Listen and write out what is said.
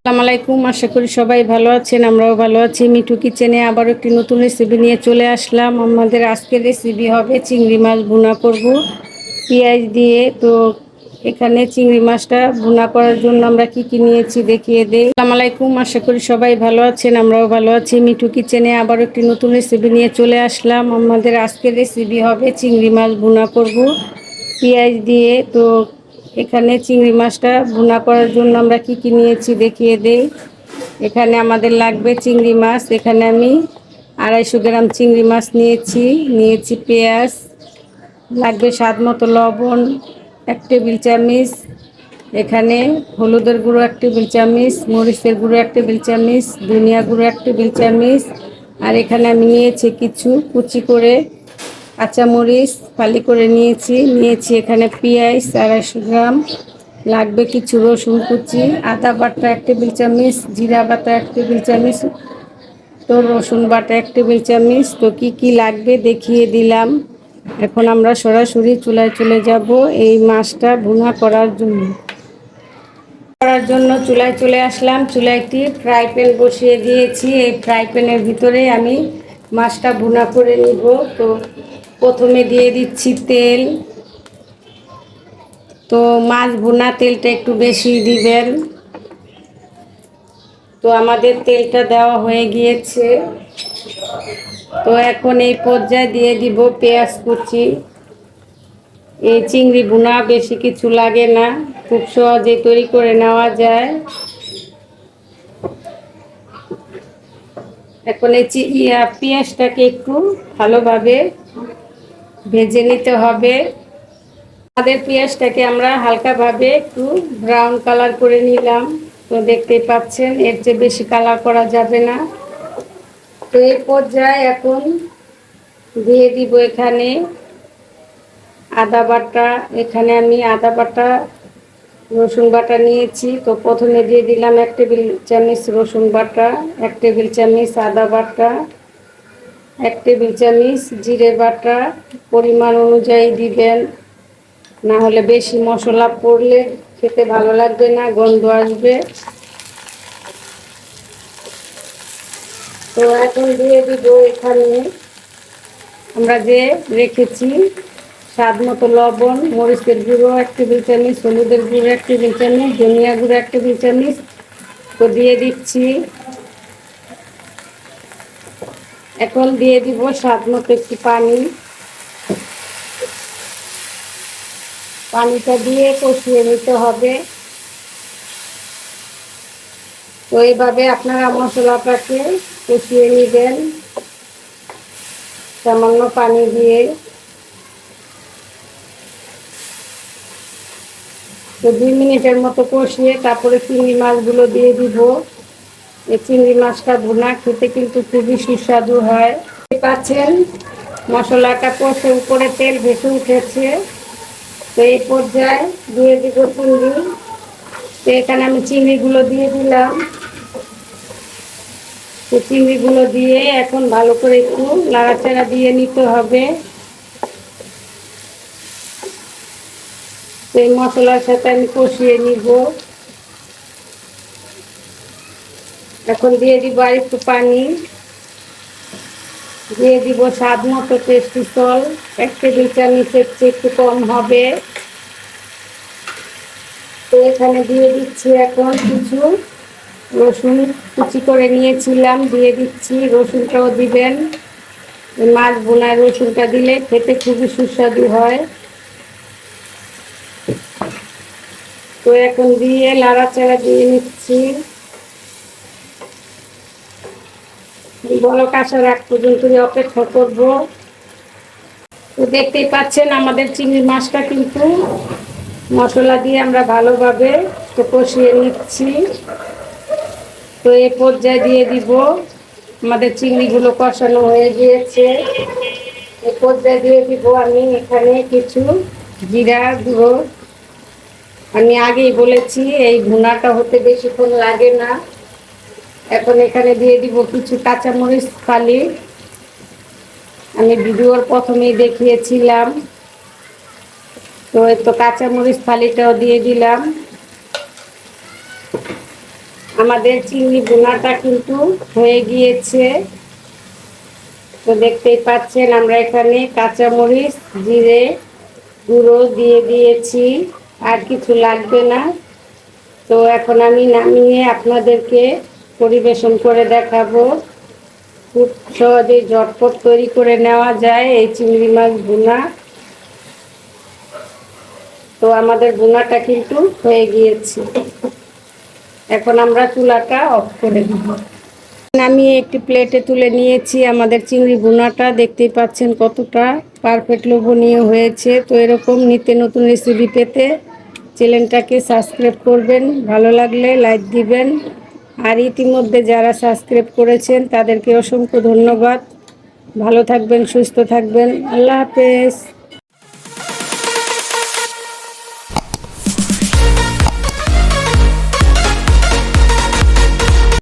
আসসালামু আলাইকুম। আশা করি সবাই ভালো আছেন, আমরাও ভালো আছি। মিঠু কিচেনে আবার একটি নতুন রেসিপি নিয়ে চলে আসলাম। আমাদের আজকের রেসিপি হবে চিংড়ি মাছ ভুনা করব পেঁয়াজ দিয়ে। তো এখানে চিংড়ি মাছটা ভুনা করার জন্য আমরা কি কি নিয়েছি দেখিয়ে দেই। আসসালামু আলাইকুম। আশা করি সবাই ভালো আছেন, আমরাও ভালো আছি। মিঠু কিচেনে আবার একটি নতুন রেসিপি নিয়ে চলে আসলাম। আমাদের আজকের রেসিপি হবে চিংড়ি মাছ ভুনা করব পেঁয়াজ দিয়ে। তো এখানে চিংড়ি মাছটা ভুনা করার জন্য আমরা কি কি নিয়েছি দেখিয়ে দেই। এখানে আমাদের লাগবে চিংড়ি মাছ। এখানে আমি 250 গ্রাম চিংড়ি মাছ নিয়েছি পেঁয়াজ, লাগবে স্বাদ মতো লবণ 1 টেবিল চামচ, এখানে হলুদের গুঁড়ো 1 টেবিল চামচ, মরিচের গুঁড়ো 1 টেবিল চামচ, ধনিয়া গুঁড়ো 1 টেবিল চামচ। আর এখানে আমি নিয়েছি কিছু কুচি করে কাঁচামরিচ ফালি করে নিয়েছি এখানে পেঁয়াজ 250 গ্রাম, লাগবে কিছু রসুন কুচি, আদা বাটা 1 টেবিল চামচ, জিরা বাটা 1 টেবিল চামচ, তো রসুন বাটা 1 টেবিল চামচ। তো কি লাগবে দেখিয়ে দিলাম। এখন আমরা সরাসরি চুলায় চলে যাব এই মাছটা ভুনা করার জন্য চুলায় চলে আসলাম। চুলায় একটি ফ্রাই প্যান বসিয়ে দিয়েছি। এই ফ্রাই প্যানের ভিতরে আমি মাছটা ভুনা করে নিব। তো প্রথমে দিয়ে দিচ্ছি তেল। তো মাছ ভুনা তেলটা একটু বেশি দিবেন। তো আমাদের তেলটা দেওয়া হয়ে গিয়েছে। তো এখন এই পর্যায়ে দিয়ে দিব পেঁয়াজ কুচি। এই চিংড়ি ভুনা বেশি কিছু লাগে না, খুব সহজে তৈরি করে নেওয়া যায়। এখন এই পেঁয়াজটাকে একটু ভালোভাবে ভেজে নিতে হবে। আমাদের পেঁয়াজটাকে আমরা হালকাভাবে একটু ব্রাউন কালার করে নিলাম। তো দেখতেই পাচ্ছেন, এর চেয়ে বেশি কালার করা যাবে না। তো এই পর্যায়ে এখন দিয়ে দিব এখানে আদা বাটা। এখানে আমি আদা বাটা রসুন বাটা নিয়েছি। তো প্রথমে দিয়ে দিলাম 1 টেবিল চামচ রসুন বাটা, 1 টেবিল চামচ আদা বাটা, 1 টেবিল চামচ জিরে বাটা। পরিমাণ অনুযায়ী দিবেন, না হলে বেশি মশলা পড়লে খেতে ভালো লাগবে না, গন্ধ আসবে। তো এখন দিয়ে দিব এখানে আমরা যে রেখেছি স্বাদ মতো লবণ, মরিচের গুঁড়ো 1 টেবিল চামচ, হলুদের গুঁড়ো 1 টেবিল চামচ, ধনিয়া গুঁড়ো 1 টেবিল চামচ। তো দিয়ে দিচ্ছি। এখন দিয়ে দিব স্বাদ মতো একটু পানিটা দিয়ে কষিয়ে নিতে হবে। তো এইভাবে আপনারা মশলাটাকে কষিয়ে নেবেন সামান্য পানি দিয়ে। তো 2 মিনিটের মতো কষিয়ে তারপরে চিংড়ি মাছগুলো দিয়ে দিব। এই চিংড়ি মাছটা ভুনা খেতে কিন্তু খুবই সুস্বাদু হয়। দেখতে পাচ্ছেন মশলাটা কষে উপরে তেল ভেসে উঠেছে। তো এই পর্যায়ে দিয়ে দিব চিংড়ি। তো এখানে আমি চিংড়িগুলো দিয়ে দিলাম। তো চিংড়িগুলো দিয়ে এখন ভালো করে একটু নাড়াচাড়া দিয়ে নিতে হবে। তো এই মশলার সাথে আমি কষিয়ে নিব। এখন দিয়ে দিব আর একটু পানি, দিয়ে দিব স্বাদ মতো টেস্টি সল্ট 1 টেবিল চামচের চেয়ে একটু কম হবে। তো এখানে দিয়ে দিচ্ছি এখন কিছু রসুন কুচি করে নিয়েছিলাম, দিয়ে দিচ্ছি। রসুনটাও দিবেন, মাছ ভুনায় রসুনটা দিলে খেতে খুবই সুস্বাদু হয়। তো এখন দিয়ে নাড়াচাড়া দিয়ে নিচ্ছি। বলক আসার আগ পর্যন্ত অপেক্ষা করব। তো দেখতেই পাচ্ছেন আমাদের চিংড়ি মাছটা কিন্তু মশলা দিয়ে আমরা ভালোভাবে কষিয়ে নিচ্ছি। তো এই পর্যায়ে দিয়ে দিব, আমাদের চিংড়িগুলো কষানো হয়ে গিয়েছে। এই পর্যায়ে দিয়ে দিব আমি এখানে কিছু জিরা গুঁড়ো। আমি আগেই বলেছি এই ভুনাটা হতে বেশিক্ষণ লাগে না। এখন এখানে দিয়ে দিব কিছু কাঁচামরিচ ফালি। আমি ভিডিওর প্রথমেই দেখিয়েছিলাম। তো এই তো কাঁচামরিচ ফালিটাও দিয়ে দিলাম। আমাদের চিংড়ি ভুনাটা কিন্তু হয়ে গিয়েছে। তো দেখতেই পাচ্ছেন আমরা এখানে কাঁচামরিচ, জিরে গুঁড়ো দিয়ে দিয়েছি, আর কিছু লাগবে না। তো এখন আমি নামিয়ে আপনাদেরকে পরিবেশন করে দেখাবো। খুব সহজেই ঝটপট তৈরি করে নেওয়া যায় এই চিংড়ি মাছ ভুনা। তো আমাদের ভুনাটা কিন্তু হয়ে গিয়েছে। এখন আমরা চুলাটা অফ করে দিব। আমি একটি প্লেটে তুলে নিয়েছি আমাদের চিংড়ি ভুনাটা। দেখতেই পাচ্ছেন কতটা পারফেক্ট লোভনীয় হয়েছে। তো এরকম নিত্য নতুন রেসিপি পেতে চ্যানেলটাকে সাবস্ক্রাইব করবেন, ভালো লাগলে লাইক দিবেন। আর ইতিমধ্যে যারা সাবস্ক্রাইব করেছেন তাদেরকে অসংখ্য ধন্যবাদ। ভালো থাকবেন, সুস্থ থাকবেন। আল্লাহ হাফেজ।